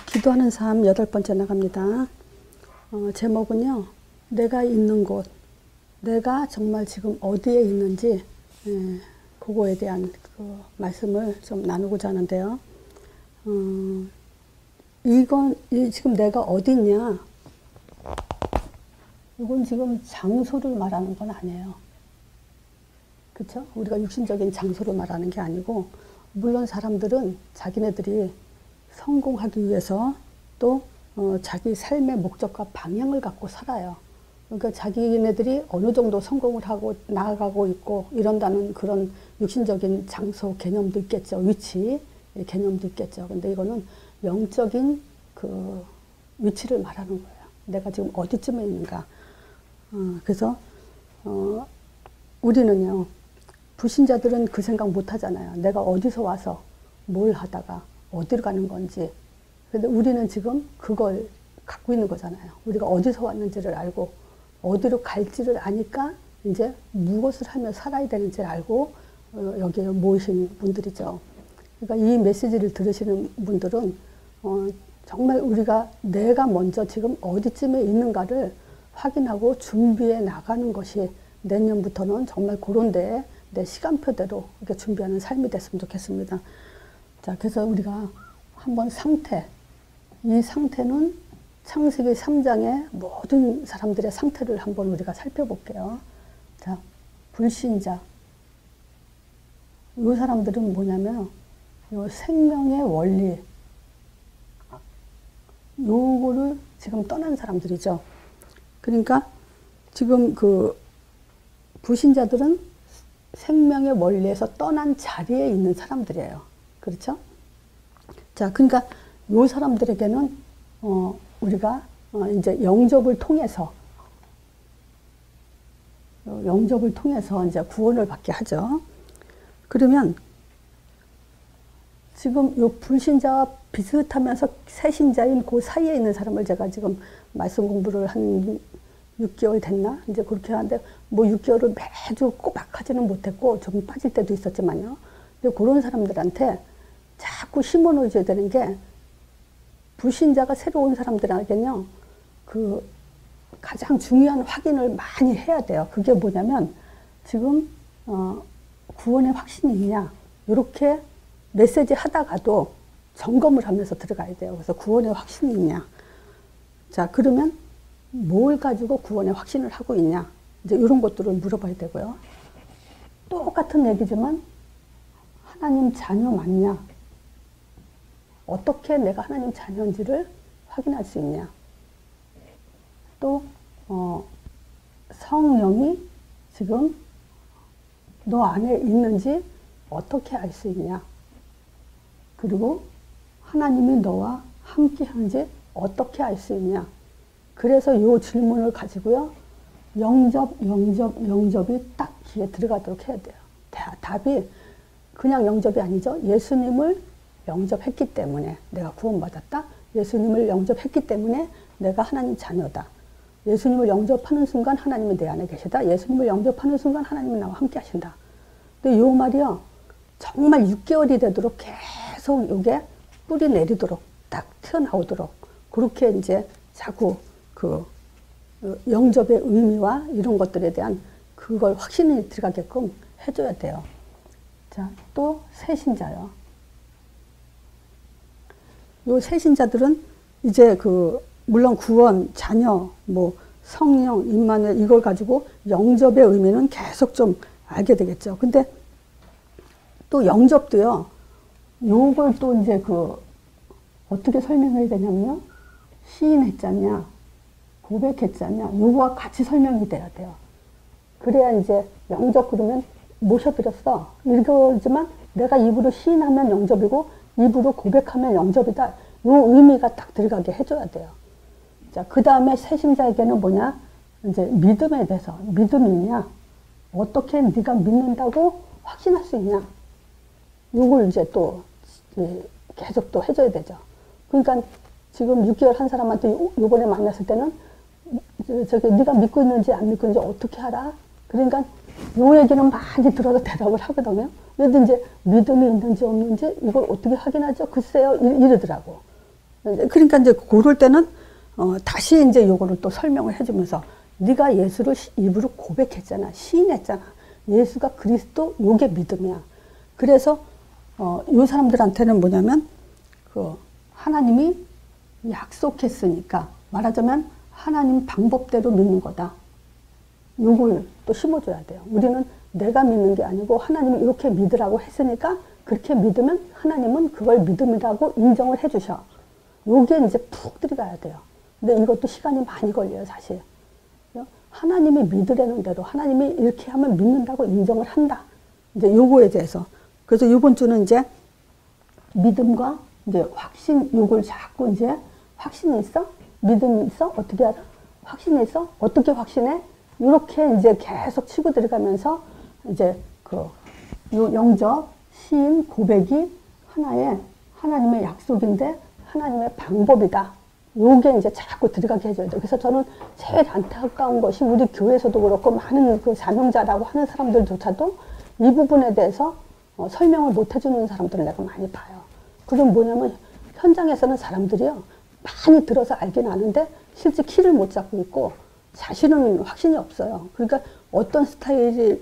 기도하는 삶 8번째 나갑니다. 제목은요, 내가 있는 곳, 내가 정말 지금 어디에 있는지, 그거에 대한 그 말씀을 좀 나누고자 하는데요. 지금 내가 어디 있냐? 이건 지금 장소를 말하는 건 아니에요. 그쵸? 우리가 육신적인 장소를 말하는 게 아니고, 물론 사람들은 자기네들이 성공하기 위해서 또 자기 삶의 목적과 방향을 갖고 살아요. 그러니까 자기네들이 어느 정도 성공을 하고 나아가고 있고 이런다는 그런 육신적인 장소 개념도 있겠죠. 위치 개념도 있겠죠. 근데 이거는 영적인 그 위치를 말하는 거예요. 내가 지금 어디쯤에 있는가. 그래서 우리는요, 불신자들은 그 생각 못 하잖아요. 내가 어디서 와서 뭘 하다가 어디로 가는 건지. 근데 우리는 지금 그걸 갖고 있는 거잖아요. 우리가 어디서 왔는지를 알고 어디로 갈지를 아니까 이제 무엇을 하며 살아야 되는지를 알고 여기에 모이신 분들이죠. 그러니까 이 메시지를 들으시는 분들은 정말 우리가 내가 먼저 지금 어디쯤에 있는가를 확인하고 준비해 나가는 것이 내년부터는 정말 그런 데에 내 시간표대로 이렇게 준비하는 삶이 됐으면 좋겠습니다. 자, 그래서 우리가 한번 이 상태는 창세기 3장의 모든 사람들의 상태를 한번 우리가 살펴볼게요. 자, 불신자. 이 사람들은 뭐냐면, 요 생명의 원리, 요거를 지금 떠난 사람들이죠. 그러니까 지금 그 불신자들은 생명의 원리에서 떠난 자리에 있는 사람들이에요. 그렇죠? 자, 그러니까 요 사람들에게는 우리가 이제 영접을 통해서 이제 구원을 받게 하죠. 그러면 지금 요 불신자와 비슷하면서 새신자인 그 사이에 있는 사람을 제가 지금 말씀 공부를 한 6개월 됐나? 이제 그렇게 하는데, 뭐 6개월을 매주 꼬박 하지는 못했고, 좀 빠질 때도 있었지만요. 근데 그런 사람들한테 자꾸 힘을 넣어줘야 되는 게, 불신자가 새로 온 사람들에게는요, 그 가장 중요한 확인을 많이 해야 돼요. 그게 뭐냐면, 지금, 구원의 확신이 있냐? 이렇게 메시지 하다가도 점검을 하면서 들어가야 돼요. 그래서 구원의 확신이 있냐? 자, 그러면 뭘 가지고 구원의 확신을 하고 있냐? 이제 이런 것들을 물어봐야 되고요. 똑같은 얘기지만, 하나님 자녀 맞냐? 어떻게 내가 하나님 자녀인지를 확인할 수 있냐? 또 성령이 지금 너 안에 있는지 어떻게 알 수 있냐? 그리고 하나님이 너와 함께 하는지 어떻게 알 수 있냐? 그래서 이 질문을 가지고요, 영접이 딱 귀에 들어가도록 해야 돼요. 답이 그냥 영접이 아니죠. 예수님을 영접했기 때문에 내가 구원받았다. 예수님을 영접했기 때문에 내가 하나님 자녀다. 예수님을 영접하는 순간 하나님이 내 안에 계시다. 예수님을 영접하는 순간 하나님이 나와 함께 하신다. 근데 이 말이요, 정말 6개월이 되도록 계속 이게 뿌리 내리도록 딱 튀어나오도록 그렇게 이제 자꾸 그 영접의 의미와 이런 것들에 대한 그걸 확신이 들어가게끔 해줘야 돼요. 자, 또 새신자요. 요 새신자들은 이제 물론 구원, 자녀, 뭐 성령, 임마누엘 이걸 가지고 영접의 의미는 계속 좀 알게 되겠죠. 근데 또 영접도요, 요걸 또 이제 어떻게 설명해야 되냐면요, 시인했잖냐, 고백했잖냐, 요거와 같이 설명이 돼야 돼요. 그래야 이제 영접 그러면 모셔드렸어. 이거지만 내가 입으로 시인하면 영접이고 입으로 고백하면 영접이다. 요 의미가 딱 들어가게 해줘야 돼요. 자, 그 다음에 새신자에게는 뭐냐? 이제 믿음에 대해서. 믿음이 있냐? 어떻게 네가 믿는다고 확신할 수 있냐? 요걸 이제 또 계속 또 해줘야 되죠. 그러니까 지금 6개월 한 사람한테 요번에 만났을 때는 네가 믿고 있는지 안 믿고 있는지 어떻게 알아? 그러니까 요 얘기는 많이 들어서 대답을 하거든요. 그래도 이제 믿음이 있는지 없는지 이걸 어떻게 확인하죠? 글쎄요, 이러더라고. 그러니까 이제 그럴 때는 다시 이제 요거를 또 설명을 해주면서 네가 예수를 입으로 고백했잖아. 시인했잖아. 예수가 그리스도, 요게 믿음이야. 그래서 요 사람들한테는 뭐냐면 그 하나님이 약속했으니까 말하자면 하나님 방법대로 믿는 거다. 요걸 또 심어줘야 돼요. 우리는 내가 믿는 게 아니고 하나님이 이렇게 믿으라고 했으니까 그렇게 믿으면 하나님은 그걸 믿음이라고 인정을 해주셔. 요게 이제 푹 들어가야 돼요. 근데 이것도 시간이 많이 걸려요, 사실. 하나님이 믿으라는 대로 하나님이 이렇게 하면 믿는다고 인정을 한다. 이제 요거에 대해서. 그래서 이번 주는 이제 믿음과 이제 확신, 요걸 자꾸 이제 확신이 있어? 믿음이 있어? 어떻게 알아? 확신이 있어? 어떻게 확신해? 이렇게 이제 계속 치고 들어가면서 이제 그 요 영접, 시인, 고백이 하나의 하나님의 약속인데 하나님의 방법이다. 요게 이제 자꾸 들어가게 해줘야 돼요. 그래서 저는 제일 안타까운 것이 우리 교회에서도 그렇고 많은 그 사명자라고 하는 사람들조차도 이 부분에 대해서 설명을 못 해주는 사람들을 내가 많이 봐요. 그건 뭐냐면 현장에서는 사람들이요 많이 들어서 알긴 아는데 실제 키를 못 잡고 있고 자신은 확신이 없어요. 그러니까 어떤 스타일의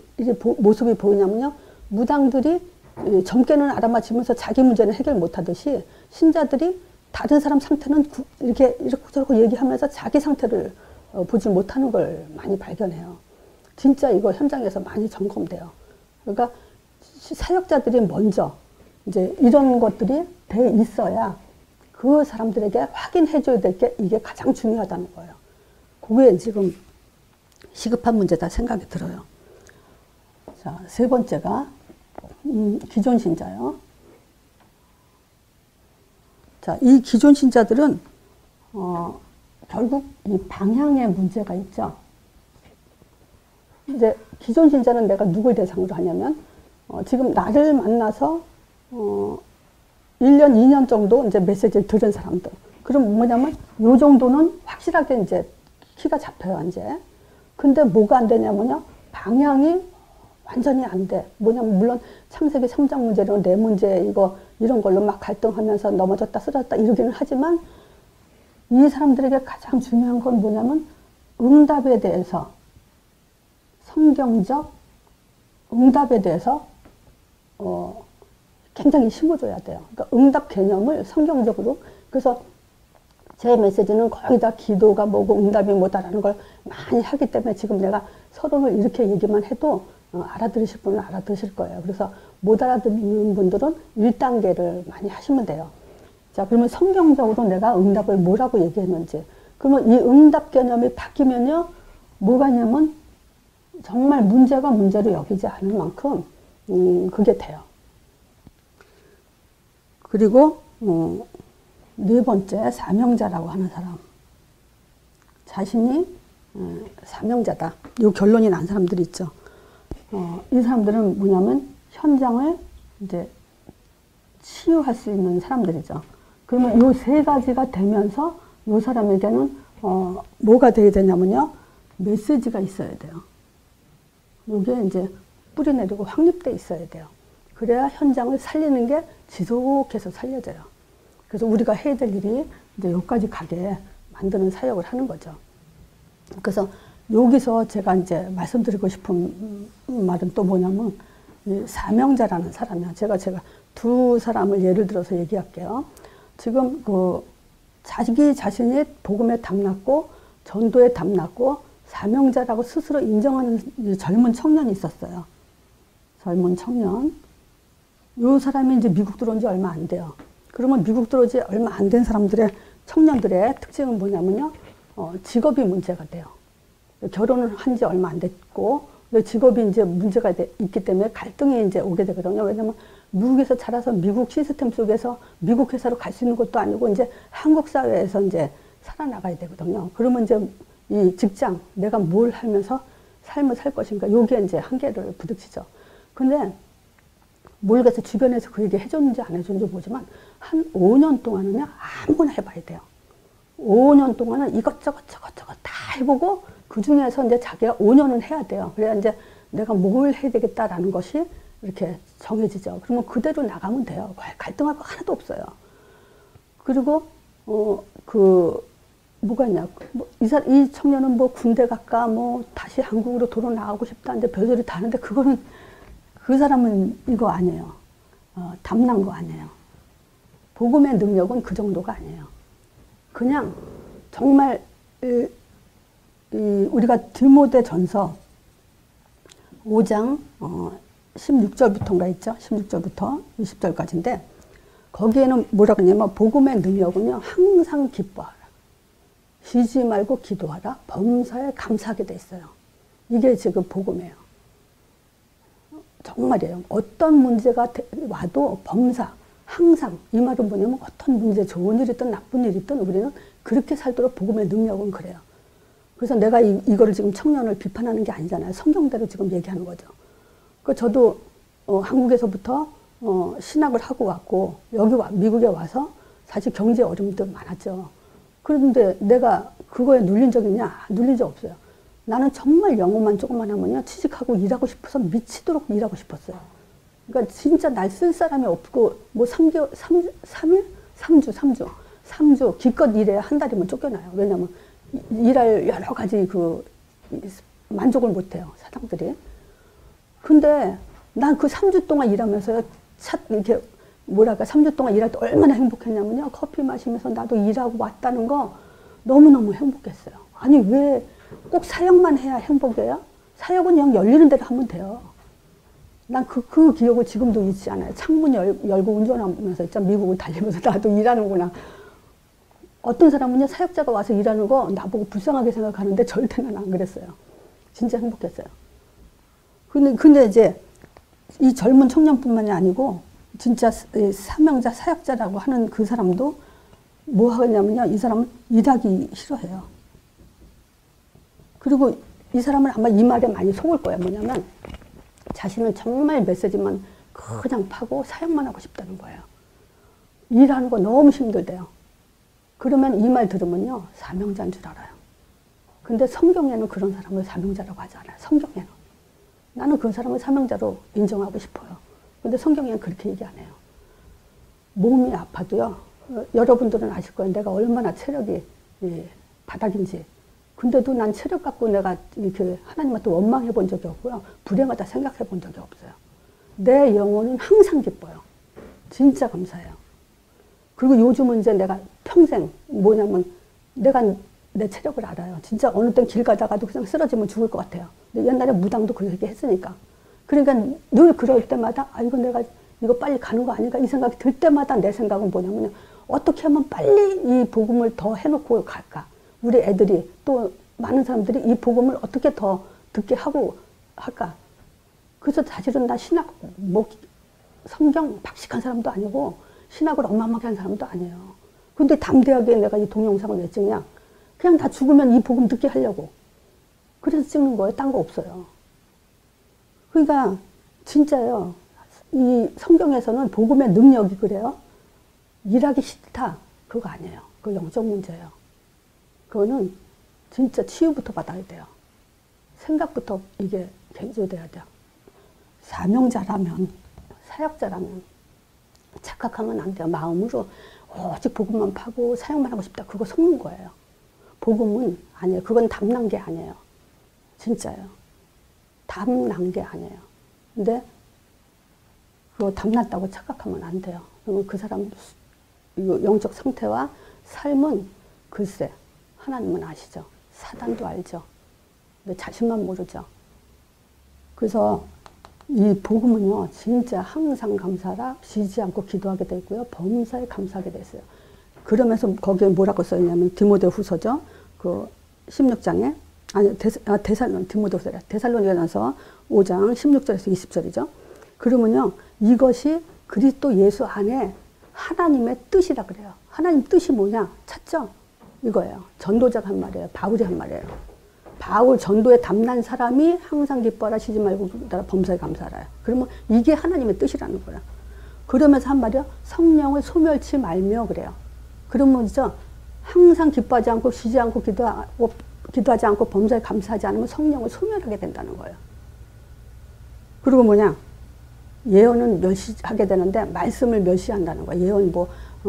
모습이 보이냐면요. 무당들이 젊게는 알아맞히면서 자기 문제는 해결 못 하듯이 신자들이 다른 사람 상태는 이렇게 저렇게 얘기하면서 자기 상태를 보지 못하는 걸 많이 발견해요. 진짜 이거 현장에서 많이 점검돼요. 그러니까 사역자들이 먼저 이제 이런 것들이 돼 있어야 그 사람들에게 확인해 줘야 될 게 이게 가장 중요하다는 거예요. 그게 지금 시급한 문제다 생각이 들어요. 자, 세 번째가 기존 신자요. 자, 이 기존 신자들은 결국 이 방향에 문제가 있죠. 이제 기존 신자는 내가 누굴 대상으로 하냐면 지금 나를 만나서 1년, 2년 정도 이제 메시지를 들은 사람들. 그럼 뭐냐면 요 정도는 확실하게 이제 키가 잡혀요, 이제. 근데 뭐가 안 되냐면요. 방향이 완전히 안 돼. 뭐냐면 물론 창세기 3장 문제로 내 문제 이런 걸로 막 갈등하면서 넘어졌다 쓰러졌다 이러기는 하지만 이 사람들에게 가장 중요한 건 뭐냐면 응답에 대해서 성경적 응답에 대해서 굉장히 심어줘야 돼요. 그러니까 응답 개념을 성경적으로. 그래서 제 메시지는 거의 다 기도가 뭐고 응답이 뭐다라는 걸 많이 하기 때문에 지금 내가 서론을 이렇게 얘기만 해도 알아들으실 분은 알아들으실 거예요. 그래서 못 알아듣는 분들은 1단계를 많이 하시면 돼요. 자, 그러면 성경적으로 내가 응답을 뭐라고 얘기했는지. 그러면 이 응답 개념이 바뀌면요. 뭐가 있냐면 정말 문제가 문제로 여기지 않을 만큼 그게 돼요. 그리고 네 번째 사명자라고 하는 사람. 자신이 사명자다. 이 결론이 난 사람들이 있죠. 이 사람들은 뭐냐면 현장을 이제 치유할 수 있는 사람들이죠. 그러면 요 세 가지가 되면서 요 사람에게는 뭐가 돼야 되냐면요. 메시지가 있어야 돼요. 요게 이제 뿌리 내리고 확립돼 있어야 돼요. 그래야 현장을 살리는 게 지속해서 살려져요. 그래서 우리가 해야 될 일이 이제 여기까지 가게 만드는 사역을 하는 거죠. 그래서 여기서 제가 이제 말씀드리고 싶은 말은 또 뭐냐면 이 사명자라는 사람이야. 제가 두 사람을 예를 들어서 얘기할게요. 지금 그 자기 자신이 복음에 담났고 전도에 담났고 사명자라고 스스로 인정하는 젊은 청년이 있었어요. 젊은 청년. 이 사람이 이제 미국 들어온 지 얼마 안 돼요. 그러면 미국 들어온 지 얼마 안 된 사람들의 청년들의 특징은 뭐냐면요. 직업이 문제가 돼요. 결혼을 한 지 얼마 안 됐고 직업이 이제 문제가 있기 때문에 갈등이 이제 오게 되거든요. 왜냐면 미국에서 자라서 미국 시스템 속에서 미국 회사로 갈 수 있는 것도 아니고 이제 한국 사회에서 이제 살아나가야 되거든요. 그러면 이제 이 직장, 내가 뭘 하면서 삶을 살 것인가, 요게 이제 한계를 부딪히죠. 근데 모르겠어요. 주변에서 그 얘기 해줬는지 안 해줬는지 모르지만 한 5년 동안은요, 아무거나 해봐야 돼요. 5년 동안은 이것저것 다 해보고 그 중에서 이제 자기가 5년은 해야 돼요. 그래야 이제 내가 뭘 해야 되겠다라는 것이 이렇게 정해지죠. 그러면 그대로 나가면 돼요. 갈등할 거 하나도 없어요. 그리고 뭐가 있냐. 이 청년은 뭐 군대 갈까, 뭐 다시 한국으로 돌아 나가고 싶다는데 별소리 다 하는데 그거는, 그 사람은 이거 아니에요. 담난 거 아니에요. 복음의 능력은 그 정도가 아니에요. 그냥 정말, 우리가 디모데전서 5장 16절부터인가 있죠. 16절부터 20절까지인데 거기에는 뭐라고 하냐면 복음의 능력은요 항상 기뻐하라, 쉬지 말고 기도하라, 범사에 감사하게 돼 있어요. 이게 지금 복음이에요. 정말이에요. 어떤 문제가 와도 범사, 항상, 이 말은 뭐냐면 어떤 문제, 좋은 일이든 나쁜 일이든 우리는 그렇게 살도록 복음의 능력은 그래요. 그래서 내가 이거를 지금 청년을 비판하는 게 아니잖아요. 성경대로 지금 얘기하는 거죠. 저도 한국에서부터 신학을 하고 왔고 여기 미국에 와서 사실 경제 어려움도 많았죠. 그런데 내가 그거에 눌린 적 있냐? 눌린 적 없어요. 나는 정말 영어만 조금만 하면요 취직하고 일하고 싶어서 미치도록 일하고 싶었어요. 그러니까 진짜 날 쓸 사람이 없고 뭐 3주 기껏 일해야 한 달이면 쫓겨나요. 왜냐면 일할 여러 가지 만족을 못해요, 사장들이. 근데 난 그 3주 동안 일하면서요, 이렇게, 3주 동안 일할 때 얼마나 행복했냐면요, 커피 마시면서 나도 일하고 왔다는 거 너무너무 행복했어요. 아니, 왜 꼭 사역만 해야 행복해요? 사역은 그냥 열리는 대로 하면 돼요. 난 그 기억을 지금도 잊지 않아요. 창문 열고 운전하면서 있죠. 미국을 달리면서 나도 일하는구나. 어떤 사람은요, 사역자가 와서 일하는 거 나보고 불쌍하게 생각하는데 절대 난 안 그랬어요. 진짜 행복했어요. 근데 이제 이 젊은 청년뿐만이 아니고 진짜 사명자, 사역자라고 하는 그 사람도 뭐 하겠냐면요, 이 사람은 일하기 싫어해요. 그리고 이 사람은 아마 이 말에 많이 속을 거예요. 뭐냐면 자신은 정말 메시지만 그냥 파고 사역만 하고 싶다는 거예요. 일하는 거 너무 힘들대요. 그러면 이 말 들으면요, 사명자인 줄 알아요. 근데 성경에는 그런 사람을 사명자라고 하지 않아요. 성경에는. 나는 그 사람을 사명자로 인정하고 싶어요. 근데 성경에는 그렇게 얘기 안 해요. 몸이 아파도요, 여러분들은 아실 거예요. 내가 얼마나 체력이 바닥인지. 근데도 난 체력 갖고 내가 이렇게 하나님한테 원망해 본 적이 없고요. 불행하다 생각해 본 적이 없어요. 내 영혼은 항상 기뻐요. 진짜 감사해요. 그리고 요즘은 이제 내가 평생 뭐냐면 내가 내 체력을 알아요. 진짜 어느 땐 길 가다가도 그냥 쓰러지면 죽을 것 같아요. 근데 옛날에 무당도 그렇게 했으니까. 그러니까 늘 그럴 때마다 이거 내가 이거 빨리 가는 거 아닌가 이 생각이 들 때마다 내 생각은 뭐냐면요. 어떻게 하면 빨리 이 복음을 더 해놓고 갈까. 우리 애들이 또 많은 사람들이 이 복음을 어떻게 더 듣게 하고 할까. 그래서 사실은 나 신학, 성경 박식한 사람도 아니고 신학을 어마어마하게 한 사람도 아니에요. 근데 담대하게 내가 이 동영상을 왜 찍냐. 그냥 나 죽으면 이 복음 듣게 하려고. 그래서 찍는 거예요. 딴 거 없어요. 그러니까 진짜요. 이 성경에서는 복음의 능력이 그래요. 일하기 싫다. 그거 아니에요. 그거 영적 문제예요. 그거는 진짜 치유부터 받아야 돼요. 생각부터 이게 개조돼야 돼요. 사명자라면, 사역자라면 착각하면 안 돼요. 마음으로 오직 복음만 파고 사역만 하고 싶다. 그거 속는 거예요. 복음은 아니에요. 그건 담난 게 아니에요. 진짜요. 담난 게 아니에요. 근데 그거 담났다고 착각하면 안 돼요. 그러면 그 사람 영적 상태와 삶은 글쎄 하나님은 아시죠. 사단도 알죠. 근데 자신만 모르죠. 그래서 이 복음은요, 진짜 항상 감사라, 쉬지 않고 기도하게 돼 있고요, 범사에 감사하게 돼 있어요. 그러면서 거기에 뭐라고 써있냐면, 디모데후서죠. 그 16장에, 디모데후서래. 데살로니가전서 5장 16절에서 20절이죠. 그러면요, 이것이 그리스도 예수 안에 하나님의 뜻이라 그래요. 하나님 뜻이 뭐냐? 찾죠? 이거예요. 전도자가 한 말이에요. 바울이 한 말이에요. 바울 전도에 담난 사람이 항상 기뻐하라, 쉬지 말고 범사에 감사하라. 그러면 이게 하나님의 뜻이라는 거야. 그러면서 한 말이요. 성령을 소멸치 말며 그래요. 그러면 이제 항상 기뻐하지 않고 쉬지 않고 기도하지 않고 범사에 감사하지 않으면 성령을 소멸하게 된다는 거예요. 그리고 뭐냐? 예언은 멸시하게 되는데 말씀을 멸시한다는 거예요. 예언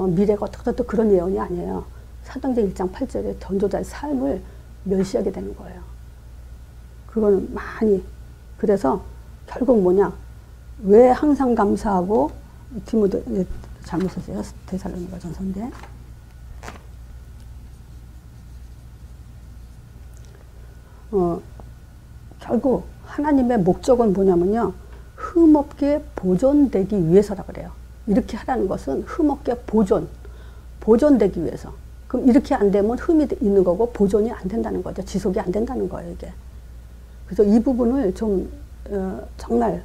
미래가 어떻게 그런 예언이 아니에요. 사도행전 1장 8절에 전도자의 삶을 멸시하게 되는 거예요. 그거는 많이. 그래서 결국 뭐냐? 왜 항상 감사하고 디모데 잘못 썼어요. 데살로니가 전서인데. 결국 하나님의 목적은 뭐냐면요. 흠없게 보존되기 위해서라 그래요. 이렇게 하라는 것은 흠없게 보존되기 위해서. 그럼 이렇게 안 되면 흠이 있는 거고 보존이 안 된다는 거죠. 지속이 안 된다는 거예요, 이게. 그래서 이 부분을 좀 정말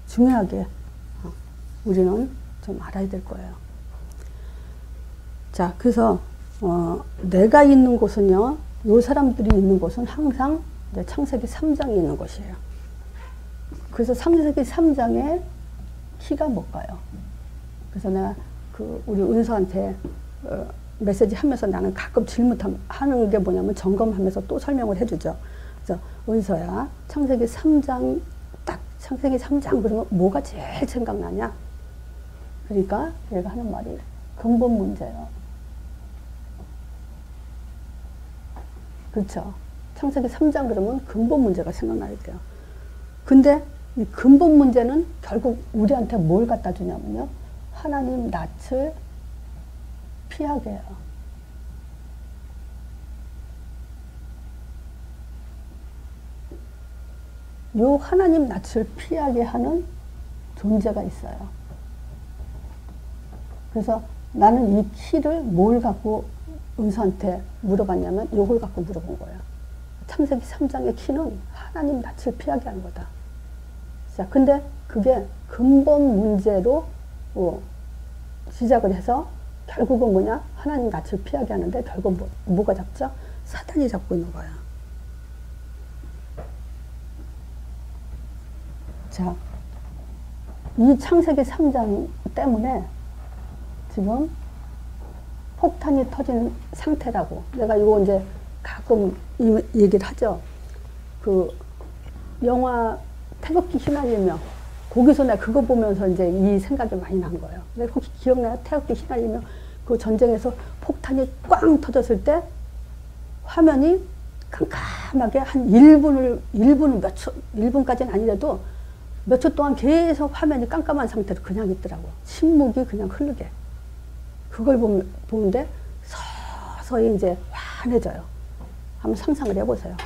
중요하게 우리는 좀 알아야 될 거예요. 자, 그래서 내가 있는 곳은요, 요 사람들이 있는 곳은 항상 창세기 3장에 있는 곳이에요. 그래서 창세기 3장에 키가 뭘까요? 그래서 내가 우리 은서한테 메시지 하면서 나는 가끔 질문하는 게 뭐냐면 점검하면서 또 설명을 해주죠. 그래서 은서야, 창세기 3장, 딱 창세기 3장 그러면 뭐가 제일 생각나냐? 그러니까 얘가 하는 말이 근본 문제예요. 그렇죠. 창세기 3장 그러면 근본 문제가 생각나야 돼요. 근데 이 근본 문제는 결국 우리한테 뭘 갖다 주냐면요. 하나님 낯을 피하게 해요. 요 하나님 낯을 피하게 하는 존재가 있어요. 그래서 나는 이 키를 뭘 갖고 은서한테 물어봤냐면 요걸 갖고 물어본 거예요. 창세기 3장의 키는 하나님 낯을 피하게 하는 거다. 자, 근데 그게 근본 문제로 시작을 해서 결국은 뭐냐? 하나님 낯을 피하게 하는데 결국 뭐가 잡죠? 사단이 잡고 있는 거야. 자, 이 창세기 3장 때문에 지금 폭탄이 터진 상태라고. 내가 이거 이제 가끔 이 얘기를 하죠. 영화 태극기 휘날리며, 거기서 내가 그거 보면서 이제 이 생각이 많이 난 거예요. 내가 혹시 기억나요? 태극기 휘날리며 그 전쟁에서 폭탄이 꽝 터졌을 때 화면이 깜깜하게 한 1분은 몇 초, 1분까지는 아니라도 몇 초 동안 계속 화면이 깜깜한 상태로 그냥 있더라고. 침묵이 그냥 흐르게. 그걸 보는데 서서히 이제 환해져요. 한번 상상을 해보세요.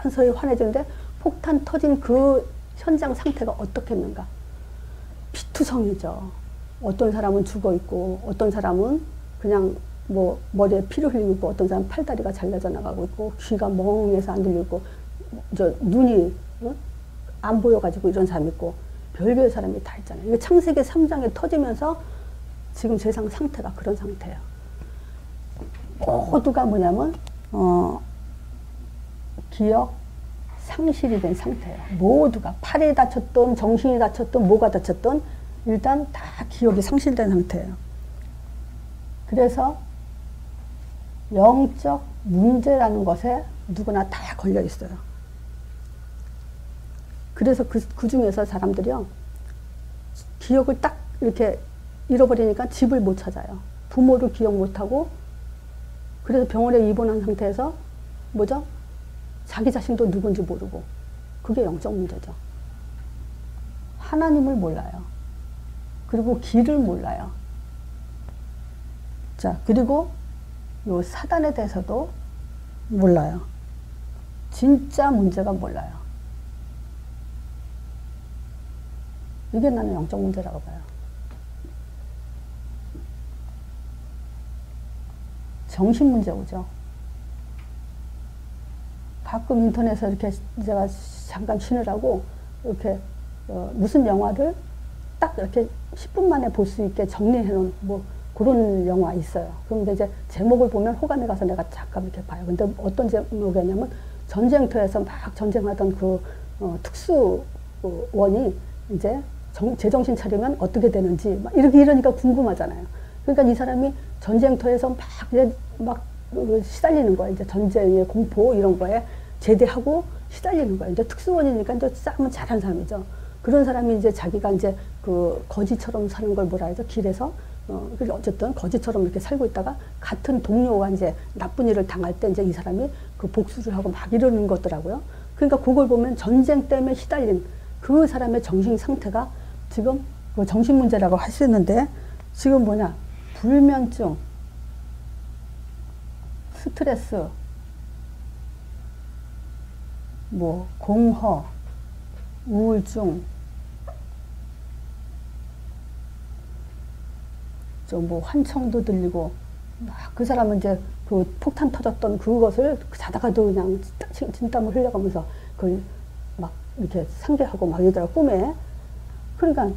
서서히 환해지는데 폭탄 터진 그 현장 상태가 어떻겠는가. 피투성이죠. 어떤 사람은 죽어 있고, 어떤 사람은 그냥 뭐 머리에 피를 흘리고 있고, 어떤 사람은 팔다리가 잘려져 나가고 있고, 귀가 멍해서 안 들리고, 눈이 안 보여가지고 이런 사람이 있고, 별별 사람이 다 있잖아요. 이게 창세기 3장에 터지면서 지금 세상 상태가 그런 상태예요. 모두가 뭐냐면 기억 상실이 된 상태예요. 모두가 팔이 다쳤던, 정신이 다쳤던, 뭐가 다쳤던 일단 다 기억이 상실된 상태예요. 그래서 영적 문제라는 것에 누구나 다 걸려 있어요. 그래서 그 중에서 사람들이요, 기억을 딱 이렇게 잃어버리니까 집을 못 찾아요. 부모를 기억 못하고, 그래서 병원에 입원한 상태에서 뭐죠? 자기 자신도 누군지 모르고. 그게 영적 문제죠. 하나님을 몰라요. 그리고 길을 몰라요. 자, 그리고 요 사단에 대해서도 몰라요. 진짜 문제가 몰라요. 이게 나는 영적 문제라고 봐요. 정신 문제 오죠. 가끔 인터넷에서 이렇게 제가 잠깐 쉬느라고 이렇게 무슨 영화를 딱 이렇게 10분 만에 볼 수 있게 정리해 놓은 뭐 그런 영화 있어요. 그런데 이제 제목을 보면 호감이 가서 내가 잠깐 이렇게 봐요. 근데 어떤 제목이냐면 전쟁터에서 막 전쟁하던 그 특수원이 이제 제정신 차리면 어떻게 되는지 막 이러니까 궁금하잖아요. 그러니까 이 사람이 전쟁터에서 막 시달리는 거예요. 이제 전쟁의 공포 이런 거에 제대하고 시달리는 거예요. 이제 특수원이니까 이제 싸움은 잘하는 사람이죠. 그런 사람이 이제 자기가 이제 그 거지처럼 사는 걸 뭐라 하죠? 길에서 그게 어쨌든 거지처럼 이렇게 살고 있다가 같은 동료가 이제 나쁜 일을 당할 때 이제 이 사람이 그 복수를 하고 막 이러는 거더라고요. 그러니까 그걸 보면 전쟁 때문에 시달린 그 사람의 정신 상태가 지금 그 정신 문제라고 할 수 있는데 지금 뭐냐? 불면증, 스트레스, 뭐 공허, 우울증, 좀 뭐 환청도 들리고 그 사람은 이제 그 폭탄 터졌던 그것을 자다가도 그냥 진땀을 흘려가면서 그 막 이렇게 상대하고 막 이러더라고 꿈에. 그러니까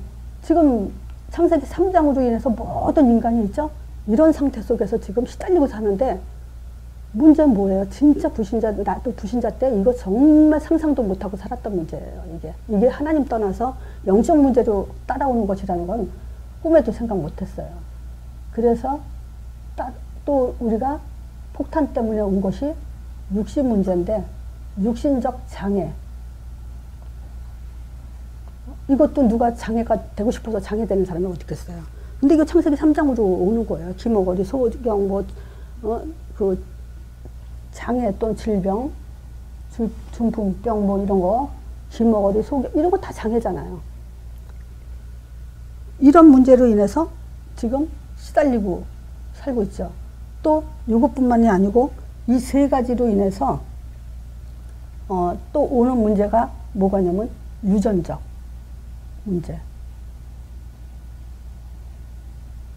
지금 창세기 3장으로 인해서 모든 인간이 있죠. 이런 상태 속에서 지금 시달리고 사는데 문제는 뭐예요? 진짜 불신자, 나도 불신자 때 이거 정말 상상도 못하고 살았던 문제예요. 이게 하나님 떠나서 영적 문제로 따라오는 것이라는 건 꿈에도 생각 못했어요. 그래서 또 우리가 폭탄 때문에 온 것이 육신 문제인데 육신적 장애, 이것도 누가 장애가 되고 싶어서 장애되는 사람이 어디 있겠어요. 근데 이거 창세기 3장으로 오는 거예요. 기머거리, 소경, 그 장애 또는 질병, 중풍병 뭐 이런 거, 기머거리, 소경 이런 거 다 장애잖아요. 이런 문제로 인해서 지금 시달리고 살고 있죠. 또 이것뿐만이 아니고 이 세 가지로 인해서 또 오는 문제가 뭐가 냐면 유전적 문제.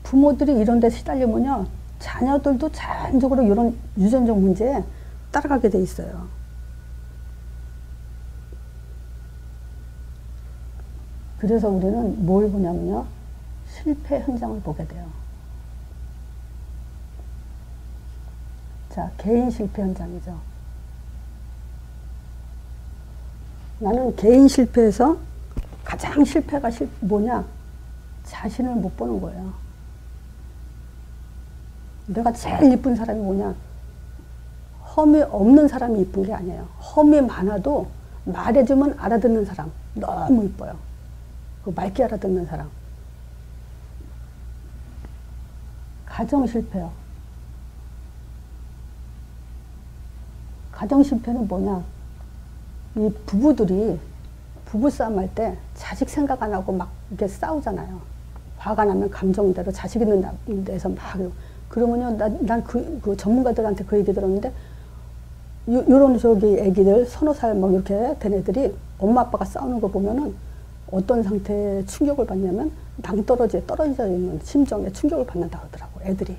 부모들이 이런 데 시달리면요, 자녀들도 자연적으로 이런 유전적 문제에 따라가게 돼 있어요. 그래서 우리는 뭘 보냐면요, 실패 현장을 보게 돼요. 자, 개인 실패 현장이죠. 나는 개인 실패에서 가장 실패가 뭐냐? 자신을 못 보는 거예요. 내가 제일 이쁜 사람이 뭐냐? 험이 없는 사람이 이쁜 게 아니에요. 험이 많아도 말해주면 알아듣는 사람. 너무 이뻐요. 그 맑게 알아듣는 사람. 가정 실패요. 가정 실패는 뭐냐? 이 부부들이 부부싸움 할 때 자식 생각 안 하고 막 이렇게 싸우잖아요. 화가 나면 감정대로 자식 있는 데서 막. 그러면요, 난 그 전문가들한테 그 얘기 들었는데, 요런 애기들, 서너 살 막 이렇게 된 애들이 엄마 아빠가 싸우는 거 보면은 어떤 상태에 충격을 받냐면 떨어져 있는 심정에 충격을 받는다 그러더라고, 애들이.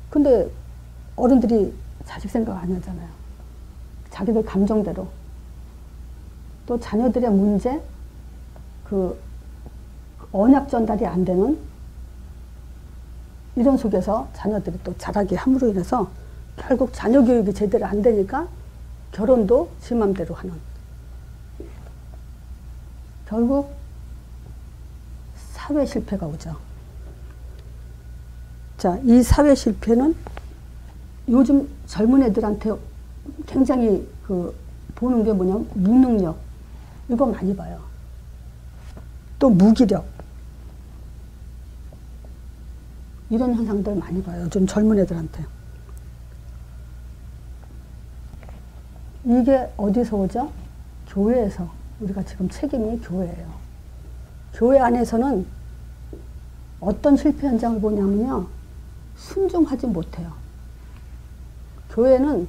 근데 어른들이 자식 생각 안 하잖아요. 자기들 감정대로. 또 자녀들의 문제, 그 언약 전달이 안 되는 이런 속에서 자녀들이 또 자라게 함으로 인해서 결국 자녀 교육이 제대로 안 되니까 결혼도 지 맘대로 하는. 결국 사회 실패가 오죠. 자, 이 사회 실패는 요즘 젊은 애들한테 굉장히 보는 게 뭐냐면 무능력. 이거 많이 봐요. 또 무기력. 이런 현상들 많이 봐요. 요즘 젊은 애들한테. 이게 어디서 오죠? 교회에서. 우리가 지금 책임이 교회예요. 교회 안에서는 어떤 실패 현장을 보냐면요, 순종하지 못해요. 교회는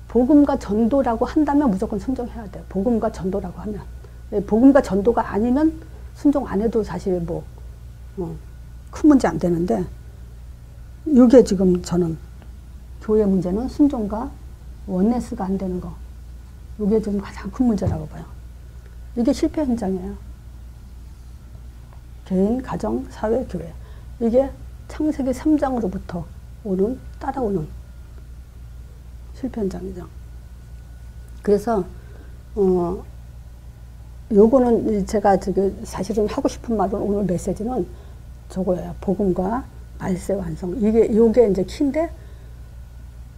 복음과 전도라고 한다면 무조건 순종해야 돼요. 복음과 전도라고 하면. 복음과 전도가 아니면 순종 안 해도 사실 큰 문제 안 되는데, 이게 지금 저는 교회 문제는 순종과 원네스가 안 되는 거. 이게 좀 가장 큰 문제라고 봐요. 이게 실패 현장이에요. 개인, 가정, 사회, 교회. 이게 창세기 3장으로부터 따라오는 실패 현장이죠. 그래서, 요거는 제가 지금 사실은 하고 싶은 말은 오늘 메시지는 저거예요. 복음과 말세 완성. 요게 이제 키인데,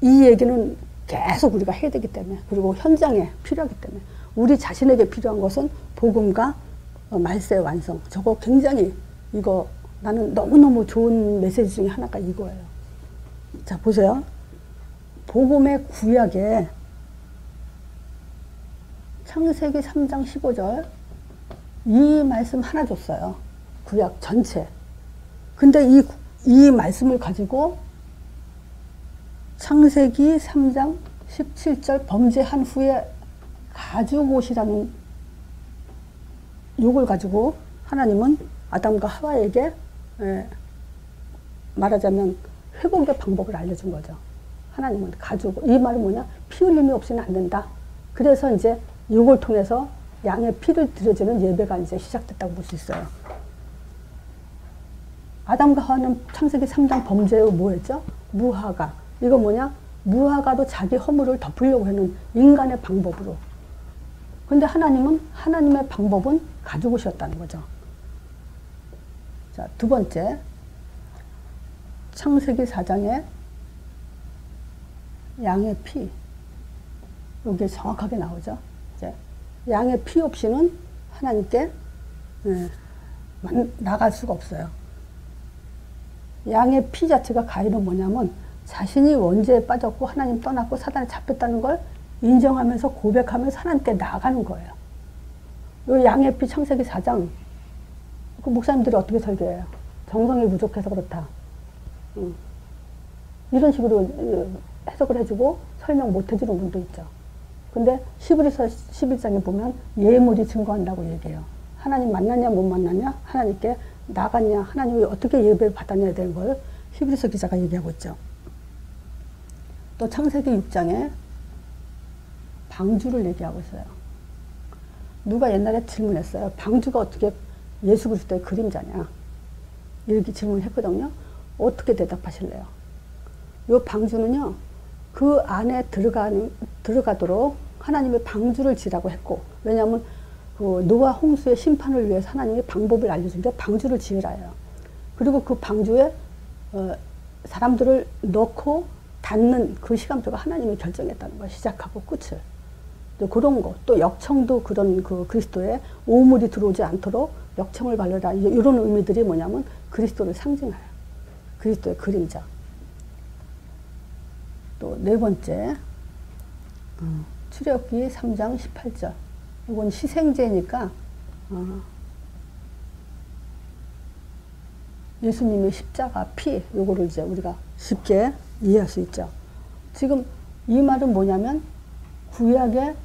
이 얘기는 계속 우리가 해야 되기 때문에, 그리고 현장에 필요하기 때문에, 우리 자신에게 필요한 것은 복음과 말세 완성. 저거 굉장히 이거 나는 너무너무 좋은 메시지 중에 하나가 이거예요. 자, 보세요. 복음의 구약에 창세기 3장 15절 이 말씀 하나 줬어요. 구약 전체. 근데 이 말씀을 가지고 창세기 3장 17절 범죄한 후에 가죽 옷이라는 욕을 가지고 하나님은 아담과 하와에게 말하자면 회복의 방법을 알려준 거죠. 하나님은 가죽, 이 말은 뭐냐? 피 흘림이 없이는 안 된다. 그래서 이제 이걸 통해서 양의 피를 드려지는 예배가 이제 시작됐다고 볼 수 있어요. 아담과 하와는 창세기 3장 범죄 후 뭐 했죠? 무화과. 이거 뭐냐? 무화과도 자기 허물을 덮으려고 하는 인간의 방법으로. 근데 하나님은, 하나님의 방법은 가죽 옷이었다는 거죠. 자, 두 번째. 창세기 4장에 양의 피. 여기 정확하게 나오죠. 이제 양의 피 없이는 하나님께 나갈 수가 없어요. 양의 피 자체가 가인은 뭐냐면 자신이 원죄에 빠졌고 하나님 떠났고 사단에 잡혔다는 걸 인정하면서 고백하면서 하나님께 나아가는 거예요. 이 양의 피 창세기 4장 그 목사님들이 어떻게 설교해요? 정성이 부족해서 그렇다. 이런 식으로 해석을 해주고 설명 못 해주는 분도 있죠. 근데 히브리서 11장에 보면 예물이 증거한다고 얘기해요. 하나님 만났냐 못 만났냐, 하나님께 나갔냐, 하나님이 어떻게 예배를 받았냐에 대한 걸 히브리서 기자가 얘기하고 있죠. 또 창세기 6장에 방주를 얘기하고 있어요. 누가 옛날에 질문했어요. 방주가 어떻게 예수 그리스도의 그림자냐, 이렇게 질문했거든요. 어떻게 대답하실래요? 이 방주는요, 그 안에 들어가도록 하나님의 방주를 지라고 했고, 왜냐하면 그 노아 홍수의 심판을 위해서 하나님이 방법을 알려준 게 방주를 지으라예요. 그리고 그 방주에 사람들을 넣고 닫는 그 시간표가 하나님이 결정했다는 거예요. 시작하고 끝을. 또 그런 거, 또 역청도 그런 그 그리스도의 오물이 들어오지 않도록 역청을 바르라. 이런 의미들이 뭐냐면 그리스도를 상징해요. 그리스도의 그림자. 또 네 번째, 출애굽기 3장 18절. 이건 희생제니까 예수님의 십자가 피, 요거를 이제 우리가 쉽게 이해할 수 있죠. 지금 이 말은 뭐냐면 구약의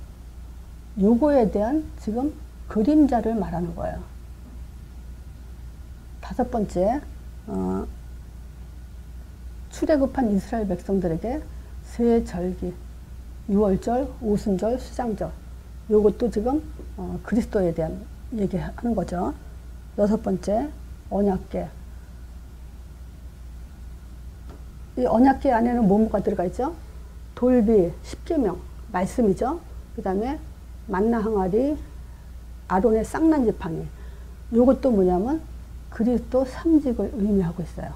요거에 대한 지금 그림자를 말하는 거예요. 다섯 번째, 출애굽한 이스라엘 백성들에게 새 절기, 유월절, 오순절, 수장절, 요것도 지금 그리스도에 대한 얘기하는 거죠. 여섯 번째, 언약궤. 이 언약궤 안에는 뭐가 들어가 있죠? 돌비, 십계명, 말씀이죠. 그 다음에 만나 항아리, 아론의 쌍난 지팡이. 요것도 뭐냐면 그리스도 삼직을 의미하고 있어요.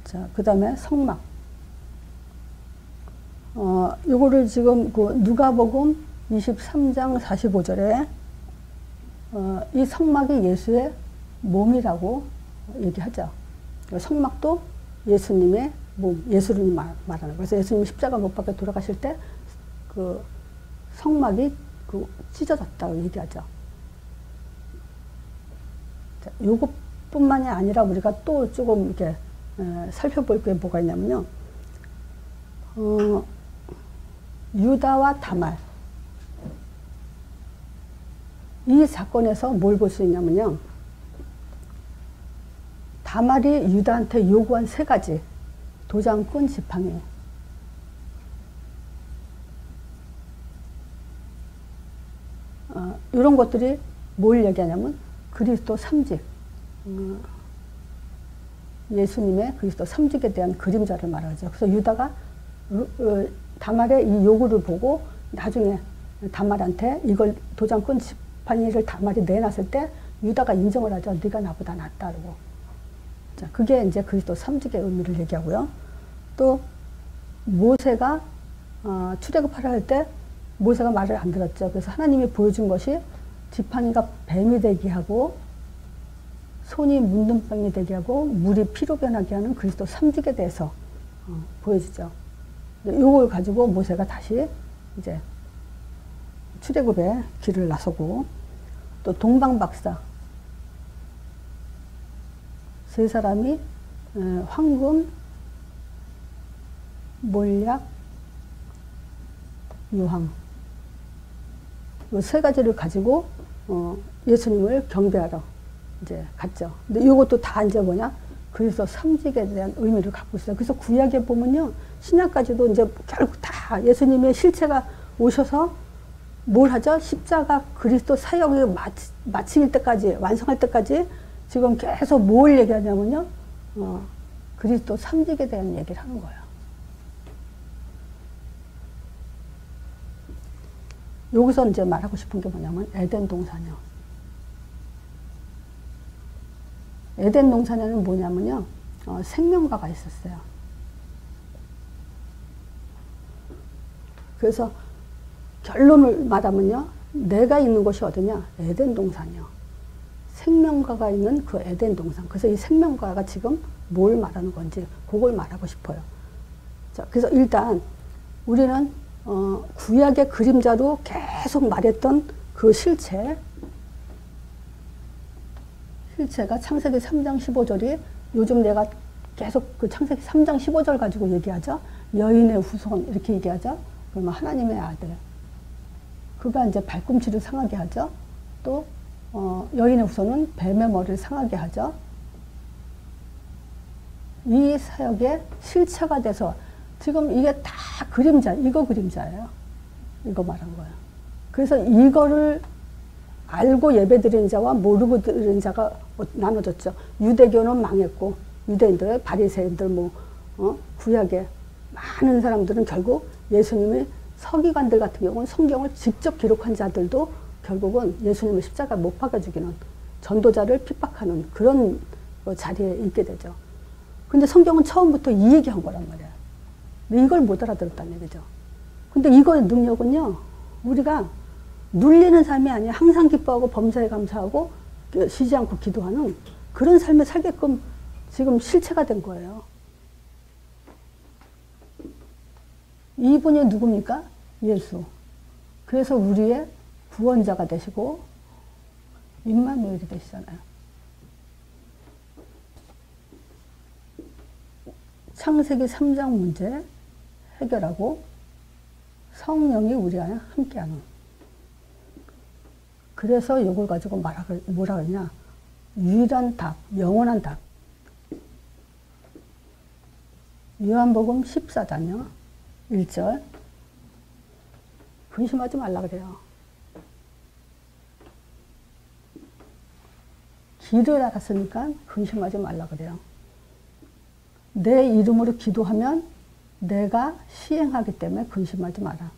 자, 그 다음에 성막. 요거를 지금 그 누가복음 23장 45절에 이 성막이 예수의 몸이라고 얘기하죠. 성막도 예수님의 몸, 예수를 말하는 거예요. 그래서 예수님이 십자가 못 박혀 돌아가실 때 그 성막이 그 찢어졌다고 얘기하죠. 자, 요것뿐만이 아니라 우리가 또 조금 이렇게 살펴볼 게 뭐가 있냐면요. 유다와 다말. 이 사건에서 뭘 볼 수 있냐면요. 다말이 유다한테 요구한 세 가지. 도장꾼 지팡이. 이런 것들이 뭘 얘기하냐면 그리스도 삼직. 예수님의 그리스도 삼직에 대한 그림자를 말하죠. 그래서 유다가 다말의 이 요구를 보고 나중에 다말한테 이걸 도장꾼 지팡이를 다말이 내놨을 때 유다가 인정을 하죠. 네가 나보다 낫다고. 자, 그게 이제 그리스도 삼직의 의미를 얘기하고요. 또 모세가 출애굽하라 할 때 모세가 말을 안 들었죠. 그래서 하나님이 보여준 것이 지팡이가 뱀이 되게 하고 손이 묻는 빵이 되게 하고 물이 피로 변하게 하는 그리스도 삼직에 대해서 보여주죠. 이걸 가지고 모세가 다시 이제 출애굽에 길을 나서고, 또 동방박사 세 사람이 황금, 몰약, 유황, 이 세 가지를 가지고 예수님을 경배하러 이제 갔죠. 근데 이것도 다 이제 뭐냐? 그래서 삼직에 대한 의미를 갖고 있어요. 그래서 구약에 보면요, 신약까지도 이제 결국 다 예수님의 실체가 오셔서 뭘 하죠? 십자가 그리스도 사역을 마칠 때까지, 완성할 때까지 지금 계속 뭘 얘기하냐면요, 그리스도 삼직에 대한 얘기를 하는 거예요. 여기서 이제 말하고 싶은 게 뭐냐면 에덴 동산이요. 에덴 동산에는 뭐냐면요, 생명과가 있었어요. 그래서 결론을 말하면요, 내가 있는 곳이 어디냐? 에덴 동산이요. 생명과가 있는 그 에덴 동산. 그래서 이 생명과가 지금 뭘 말하는 건지 그걸 말하고 싶어요. 자, 그래서 일단 우리는 구약의 그림자로 계속 말했던 그 실체가 창세기 3장 15절이 요즘 내가 계속 그 창세기 3장 15절 가지고 얘기하죠. 여인의 후손 이렇게 얘기하죠. 그러면 하나님의 아들. 그가 이제 발꿈치를 상하게 하죠. 또 여인의 후손은 뱀의 머리를 상하게 하죠. 이 사역의 실체가 돼서 지금 이게 다 그림자, 이거 그림자예요. 이거 말한 거예요. 그래서 이거를 알고 예배드리는 자와 모르고 드리는 자가 나눠졌죠. 유대교는 망했고, 유대인들, 바리새인들, 구약의 많은 사람들은 결국 예수님의 서기관들 같은 경우는 성경을 직접 기록한 자들도 결국은 예수님을 십자가에 못 박아 죽이는, 전도자를 핍박하는 그런 자리에 있게 되죠. 근데 성경은 처음부터 이 얘기한 거란 말이에요. 이걸 못 알아들었다는 얘기죠. 근데 이거의 능력은요, 우리가 눌리는 삶이 아니라 항상 기뻐하고 범사에 감사하고 쉬지 않고 기도하는 그런 삶을 살게끔 지금 실체가 된 거예요. 이분이 누굽니까? 예수. 그래서 우리의 구원자가 되시고 임마누엘이 되시잖아요. 창세기 3장 문제 해결하고 성령이 우리 안에 함께하는. 그래서 이걸 가지고 뭐라 그러냐? 유일한 답, 영원한 답. 요한복음 14장이요. 1절. 근심하지 말라 그래요. 길을 알았으니까 근심하지 말라 그래요. 내 이름으로 기도하면 내가 시행하기 때문에 근심하지 마라.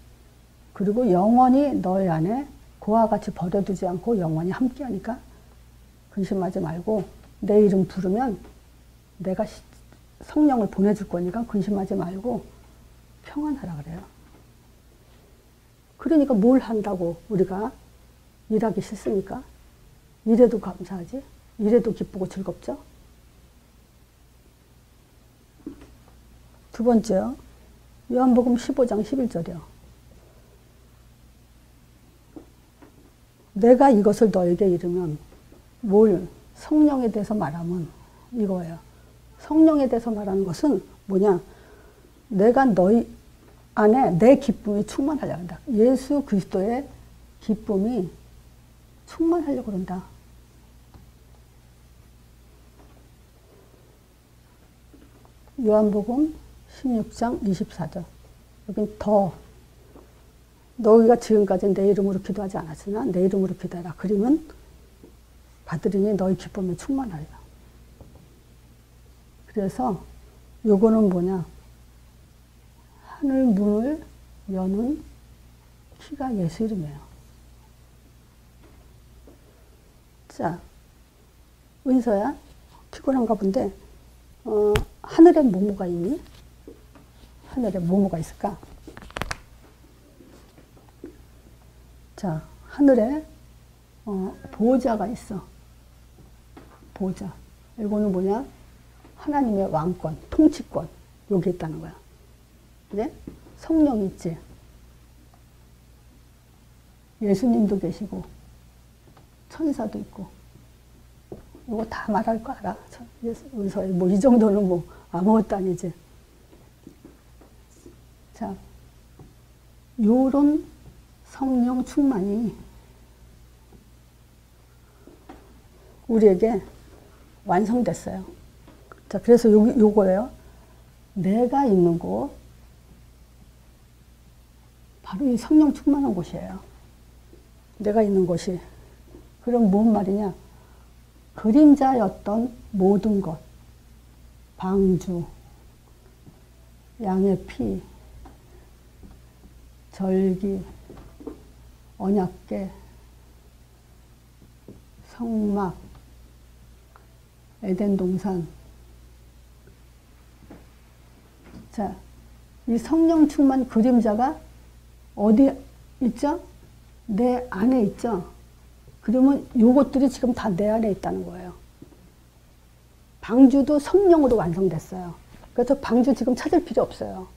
그리고 영원히 너희 안에 그와 같이 버려두지 않고 영원히 함께하니까 근심하지 말고, 내 이름 부르면 내가 성령을 보내줄 거니까 근심하지 말고 평안하라 그래요. 그러니까 뭘 한다고 우리가 일하기 싫습니까? 이래도 감사하지? 이래도 기쁘고 즐겁죠? 두 번째요. 요한복음 15장 11절이요. 내가 이것을 너에게 이르면, 뭘 성령에 대해서 말하면 이거예요. 성령에 대해서 말하는 것은 뭐냐? 내가 너희 안에 내 기쁨이 충만하려고 한다. 예수 그리스도의 기쁨이 충만하려고 그런다. 요한복음 16장 24절. 여긴 더, 너희가 지금까지 내 이름으로 기도하지 않았으나 내 이름으로 기도하라. 그러면 받으리니 너희 기쁨이 충만하리라. 그래서 요거는 뭐냐? 하늘 문을 여는 키가 예수 이름이에요. 자, 은서야, 피곤한가 본데, 하늘에 뭐뭐가 있니? 하늘에 뭐뭐가 있을까? 자, 하늘에 보좌가 있어. 보좌. 이거는 뭐냐? 하나님의 왕권, 통치권. 여기 있다는 거야. 이제 성령 있지. 예수님도 계시고 천사도 있고. 이거 다 말할 거 알아. 은서에 뭐 이 정도는 뭐 아무것도 아니지. 자, 요런 성령 충만이 우리에게 완성됐어요. 자, 그래서 요거예요. 내가 있는 곳, 바로 이 성령 충만한 곳이에요. 내가 있는 곳이. 그럼 뭔 말이냐? 그림자였던 모든 것, 방주, 양의 피, 절기, 언약궤, 성막, 에덴 동산. 자, 이 성령 충만 그림자가 어디 있죠? 내 안에 있죠? 그러면 요것들이 지금 다 내 안에 있다는 거예요. 방주도 성령으로 완성됐어요. 그래서 방주 지금 찾을 필요 없어요.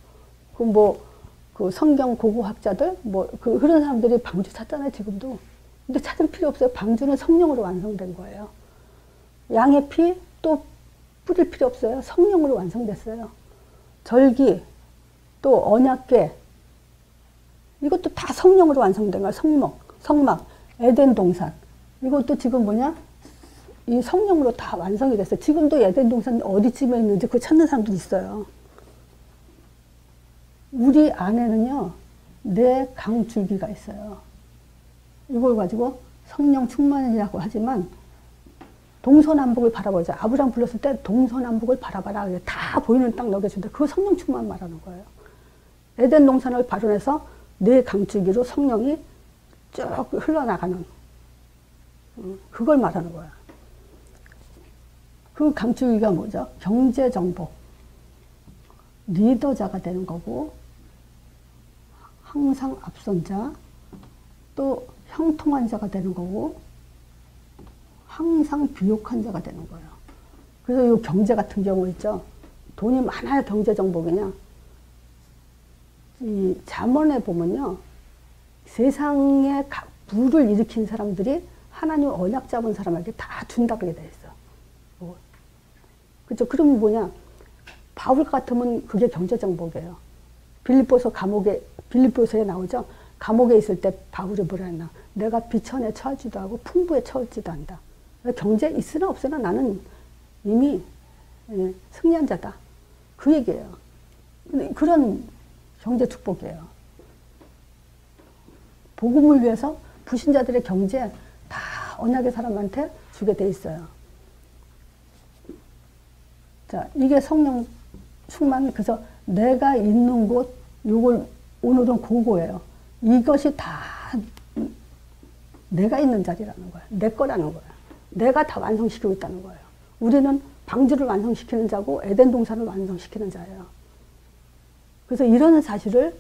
그 성경 고고학자들, 그런 사람들이 방주 찾잖아요, 지금도. 근데 찾을 필요 없어요. 방주는 성령으로 완성된 거예요. 양의 피 또 뿌릴 필요 없어요. 성령으로 완성됐어요. 절기, 또 언약궤, 이것도 다 성령으로 완성된 거예요. 성막, 에덴 동산. 이것도 지금 뭐냐? 이 성령으로 다 완성이 됐어요. 지금도 에덴 동산 어디쯤에 있는지 그거 찾는 사람도 있어요. 우리 안에는요, 내 강줄기가 있어요. 이걸 가지고 성령 충만이라고 하지만 동서남북을 바라보자. 아브라함 불렀을 때 동서남북을 바라봐라. 다 보이는 땅 먹여준다. 그거 성령 충만 말하는 거예요. 에덴 동산을 발원해서 내 강줄기로 성령이 쭉 흘러나가는, 그걸 말하는 거야. 그 강줄기가 뭐죠? 경제정복, 리더자가 되는 거고, 항상 앞선 자, 또 형통한 자가 되는 거고, 항상 비옥한 자가 되는 거예요. 그래서 이 경제 같은 경우 있죠. 돈이 많아야 경제정복이냐. 이 잠언에 보면요, 세상에 부를 일으킨 사람들이 하나님 언약 잡은 사람에게 다 준다 그게 돼 있어. 그죠? 그러면 뭐냐? 바울 같으면 그게 경제정복이에요. 빌립보서에 나오죠. 감옥에 있을 때 바울이 뭐라 했나? 내가 비천에 처하지도 하고 풍부에 처하지도 한다. 경제 있으나 없으나 나는 이미 승리한 자다. 그 얘기예요. 그런 경제 축복이에요. 복음을 위해서 불신자들의 경제 다 언약의 사람한테 주게 돼 있어요. 자, 이게 성령 충만. 그래서 내가 있는 곳, 요걸 오늘은 그거예요. 이것이 다 내가 있는 자리라는 거야. 내 거라는 거야. 내가 다 완성시키고 있다는 거예요. 우리는 방주를 완성시키는 자고 에덴 동산을 완성시키는 자예요. 그래서 이런 사실을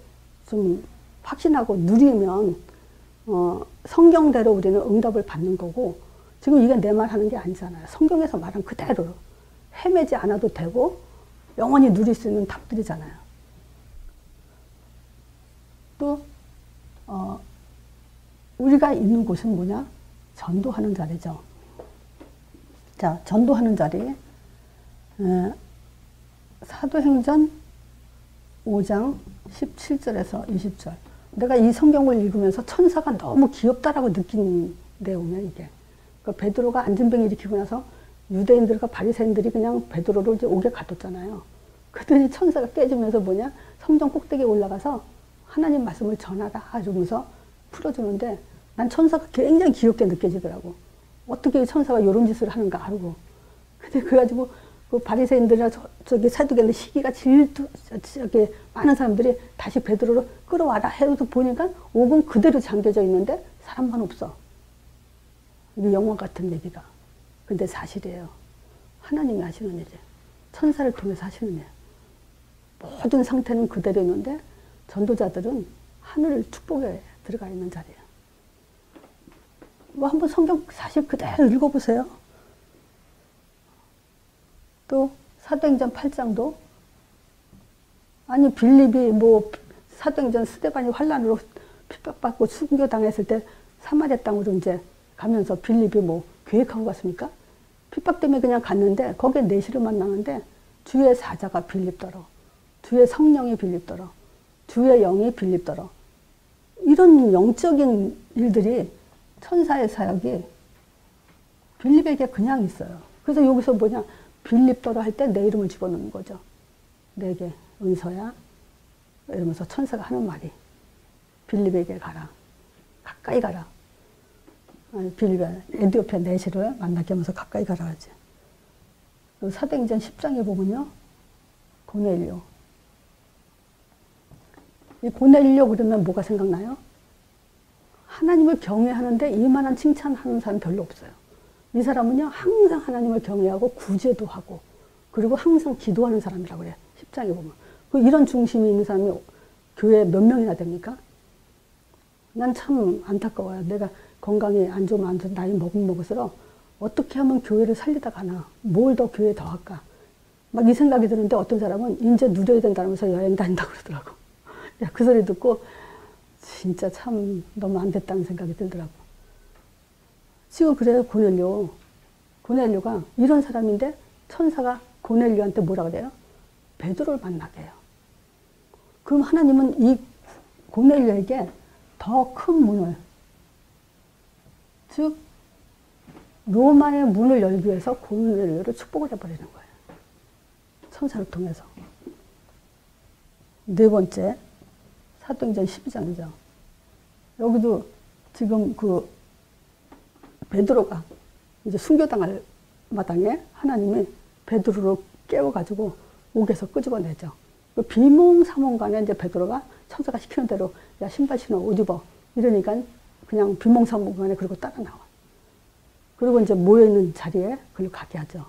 좀 확신하고 누리면 성경대로 우리는 응답을 받는 거고, 지금 이게 내 말 하는 게 아니잖아요. 성경에서 말한 그대로 헤매지 않아도 되고 영원히 누릴 수 있는 답들이잖아요. 또 우리가 있는 곳은 뭐냐? 전도하는 자리죠. 자, 전도하는 자리. 사도행전 5장 17절에서 20절. 내가 이 성경을 읽으면서 천사가 너무 귀엽다라고 느낀 내용이야, 이게. 그 베드로가 안진병 일으키고 나서 유대인들과 바리새인들이 그냥 베드로를 이제 옥에 가뒀잖아요. 그랬더니 천사가 깨지면서 뭐냐? 성전 꼭대기에 올라가서 하나님 말씀을 전하라 이러면서 풀어주는데, 난 천사가 굉장히 귀엽게 느껴지더라고. 어떻게 천사가 이런 짓을 하는가 하고. 근데 그래가지고 그 바리새인들이나 저기 사두개인들 시기가 저기 많은 사람들이 다시 베드로를 끌어와라 해서 보니까 옥은 그대로 잠겨져 있는데 사람만 없어. 이게 영화 같은 얘기가. 근데 사실이에요. 하나님이 하시는 일이에요. 천사를 통해서 하시는 일. 모든 상태는 그대로 있는데 전도자들은 하늘 축복에 들어가 있는 자리예요. 뭐 한번 성경 사실 그대로 읽어보세요. 또 사도행전 8장도 아니 빌립이 뭐 사도행전 스데반이 환란으로 핍박받고 순교당했을 때 사마리아 땅으로 이제 가면서 빌립이 뭐 계획하고 갔습니까? 핍박 때문에 그냥 갔는데 거기에 내시를 만나는데 주의 사자가 빌립더러, 주의 성령이 빌립더러, 주의 영이 빌립더러. 이런 영적인 일들이 천사의 사역이 빌립에게 그냥 있어요. 그래서 여기서 뭐냐, 빌립더러 할 때 내 이름을 집어넣는 거죠. 내게 은서야 이러면서 천사가 하는 말이 빌립에게 가라, 가까이 가라. 빌립의 에티오피아 내시를 만나게 하면서 가까이 가라 하지. 사도행전 10장에 보면요, 고넬료. 이 고넬료 그러면 뭐가 생각나요? 하나님을 경외하는데 이만한 칭찬하는 사람 별로 없어요. 이 사람은요 항상 하나님을 경외하고 구제도 하고 그리고 항상 기도하는 사람이라고 그래요. 10장에 보면. 이런 중심이 있는 사람이 교회에 몇 명이나 됩니까? 난 참 안타까워요. 내가 건강이 안 좋으면 안 좋은 나이 먹을수록 어떻게 하면 교회를 살리다 가나, 뭘 더 교회에 더 할까, 막 이 생각이 드는데 어떤 사람은 이제 누려야 된다면서 여행 다닌다고 그러더라고. 야, 그 소리 듣고 진짜 참 너무 안 됐다는 생각이 들더라고. 지금 그래요. 고넬료가 이런 사람인데 천사가 고넬료한테 뭐라 그래요? 베드로를 만나게 해요. 그럼 하나님은 이 고넬료에게 더 큰 문을, 즉 로마의 문을 열기 위해서 고넬료를 축복을 해버리는 거예요. 천사를 통해서. 네 번째, 사도행전 12장이죠. 여기도 지금 그 베드로가 이제 순교당할 마당에 하나님이 베드로를 깨워가지고 옥에서 끄집어내죠. 비몽사몽간에 이제 베드로가 천사가 시키는 대로 야 신발 신어 옷 입어 이러니까 그냥 비몽사몽간에 그리고 따라 나와. 그리고 이제 모여있는 자리에 그걸 가게 하죠.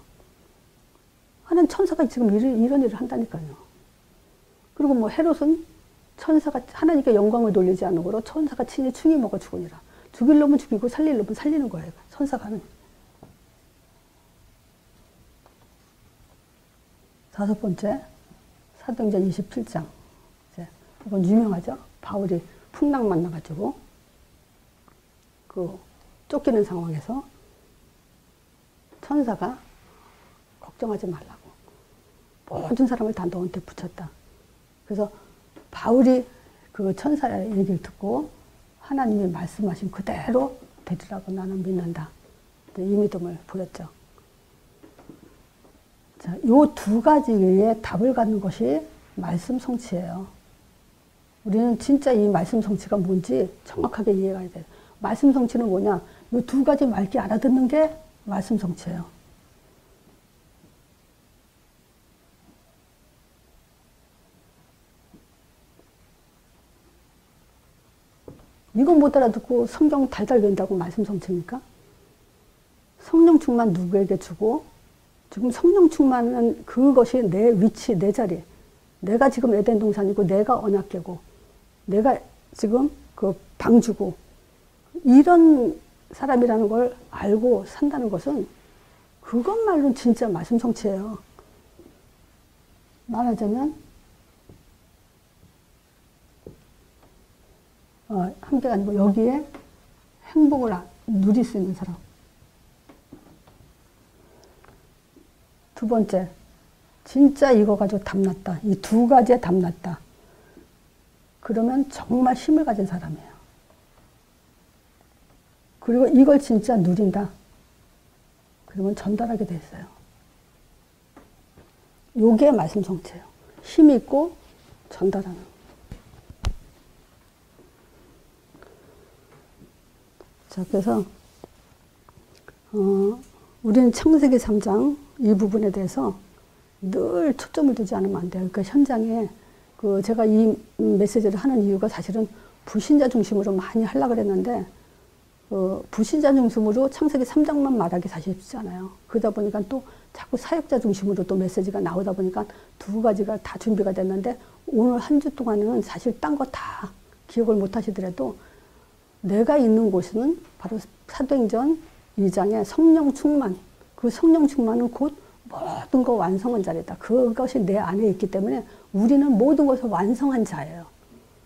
하는 천사가 지금 이런 일을 한다니까요. 그리고 뭐 헤롯은 천사가 하나님께 영광을 돌리지 않으므로 천사가 친히 충이 먹어 죽으니라. 죽일 놈은 죽이고 살릴 놈은 살리는 거예요. 천사가 하는. 다섯 번째, 사도행전 27장. 이건 유명하죠. 바울이 풍랑 만나가지고 그 쫓기는 상황에서 천사가 걱정하지 말라고 모든 사람을 다 너한테 붙였다. 그래서 바울이 그 천사의 얘기를 듣고 하나님이 말씀하신 그대로 되리라고 나는 믿는다. 이 믿음을 보였죠. 자, 요 두 가지의 답을 갖는 것이 말씀 성취예요. 우리는 진짜 이 말씀 성취가 뭔지 정확하게 이해가 돼요. 말씀 성취는 뭐냐? 이 두 가지 맑게 알아듣는 게 말씀 성취예요. 이거 못 알아듣고 성경 달달 된다고 말씀 성취입니까? 성령 충만 누구에게 주고 지금 성령 충만은 그것이 내 위치, 내 자리. 내가 지금 에덴 동산이고 내가 언약궤고 내가 지금 그 방주고 이런 사람이라는 걸 알고 산다는 것은 그것말로는 진짜 말씀 성취예요. 말하자면 한 개가 아니고 여기에 행복을 누릴 수 있는 사람. 두 번째, 진짜 이거 가지고 답났다. 이 두 가지에 답났다. 그러면 정말 힘을 가진 사람이에요. 그리고 이걸 진짜 누린다. 그러면 전달하게 돼 있어요. 요게 말씀 성취예요. 힘 있고 전달하는. 자, 그래서 우리는 창세기 3장 이 부분에 대해서 늘 초점을 두지 않으면 안 돼요. 그러니까 현장에 제가 이 메시지를 하는 이유가 사실은 불신자 중심으로 많이 하려고 그랬는데 불신자 중심으로 창세기 3장만 말하기 사실 쉽지 않아요. 그러다 보니까 또 자꾸 사역자 중심으로 또 메시지가 나오다 보니까 두 가지가 다 준비가 됐는데 오늘 한 주 동안은 사실 딴 거 다 기억을 못 하시더라도 내가 있는 곳은 바로 사도행전 2장의 성령 충만. 그 성령 충만은 곧 모든 거 완성한 자리다. 그것이 내 안에 있기 때문에 우리는 모든 것을 완성한 자예요.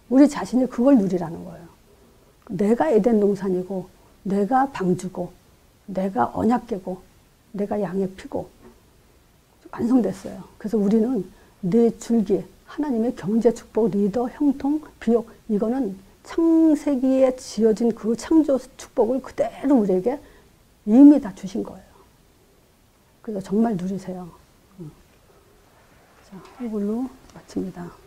우리 자신이 그걸 누리라는 거예요. 내가 에덴 동산이고, 내가 방주고, 내가 언약궤고, 내가 양의 피고, 완성됐어요. 그래서 우리는 네 줄기, 하나님의 경제 축복, 리더, 형통, 비옥, 이거는 창세기에 지어진 그 창조 축복을 그대로 우리에게 이미 다 주신 거예요. 그래서 정말 누리세요. 자, 이걸로 마칩니다.